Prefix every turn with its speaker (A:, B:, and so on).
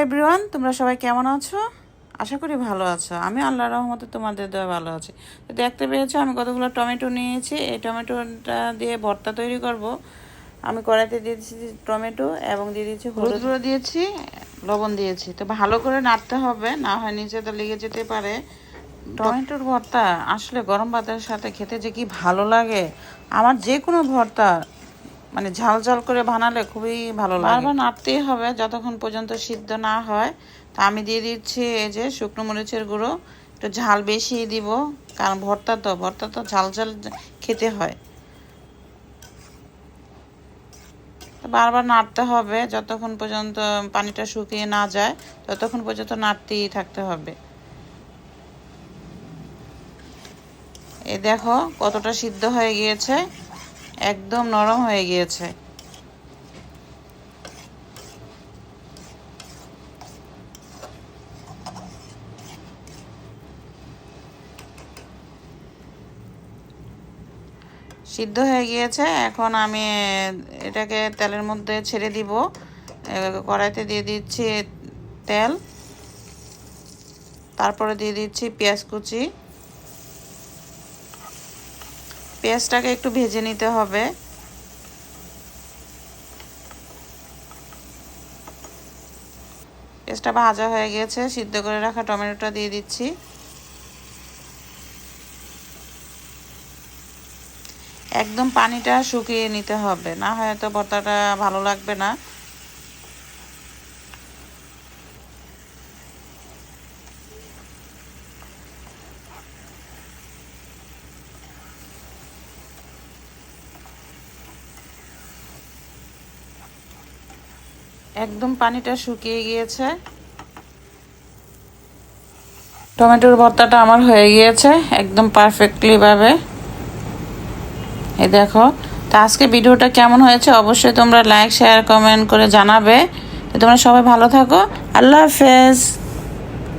A: Everyone, তোমরা সবাই কেমন আছো? আশা করি ভালো আছো। আমি আল্লাহর রহমতে তোমাদের দয়া ভালো আছি। তো দেখতে পেয়েছো আমি কতগুলো টমেটো নিয়েছি। এই টমেটোটা দিয়ে ভর্তা তৈরি করব। আমি কড়াইতে দিয়ে দিয়েছি টমেটো এবং দিয়ে দিয়েছি হলুদ গুঁড়ো দিয়েছি, লবণ দিয়েছি। তো ভালো করে নাড়তে হবে, না হয় নিচে তো লেগে যেতে পারে। টমেটোর ভর্তা আসলে গরম ভাতের সাথে খেতে যে কি ভালো লাগে। আমার যে কোনো ভর্তা মানে ঝাল ঝাল করে বানালে খুবই ভালো লাগে। বারবার নাড়তেই হবে যতক্ষণ পর্যন্ত সিদ্ধ না হয়। তা আমি দিয়ে দিচ্ছি এই যে শুকনো মরিচের গুঁড়ো, একটু ঝাল বেশি দিব, কারণ ভর্তা তো ঝাল ঝাল খেতে হয়। বারবার নাড়তে হবে যতক্ষণ পর্যন্ত পানিটা শুকিয়ে না যায়, ততক্ষণ পর্যন্ত নাড়তেই থাকতে হবে। এই দেখো কতটা সিদ্ধ হয়ে গিয়েছে, একদম নরম হয়ে গিয়েছে। সিদ্ধ হয়ে গিয়েছে। এখন আমি এটাকে তেলের মধ্যে ছেড়ে দিব। কড়াইতে দিয়ে দিচ্ছি তেল, তারপরে দিয়ে দিচ্ছি পেঁয়াজ কুচি। পেঁয়াজটাকে একটু ভেজে নিতে হবে। পেঁয়াজটা ভাজা হয়ে গেছে, সিদ্ধ করে রাখা টমেটোটা দিয়ে দিচ্ছি। একদম পানিটা শুকিয়ে নিতে হবে, না হয়তো ভর্তাটা ভালো লাগবে না। একদম পানিটা শুকিয়ে গিয়েছে। টমেটোর ভর্তাটা আমার হয়ে গিয়েছে একদম পারফেক্টলি ভাবে। এই দেখো। তো আজকে ভিডিওটা কেমন হয়েছে অবশ্যই তোমরা লাইক শেয়ার কমেন্ট করে জানাবে। তো তোমরা সবাই ভালো থাকো। আল্লাহ হাফেজ।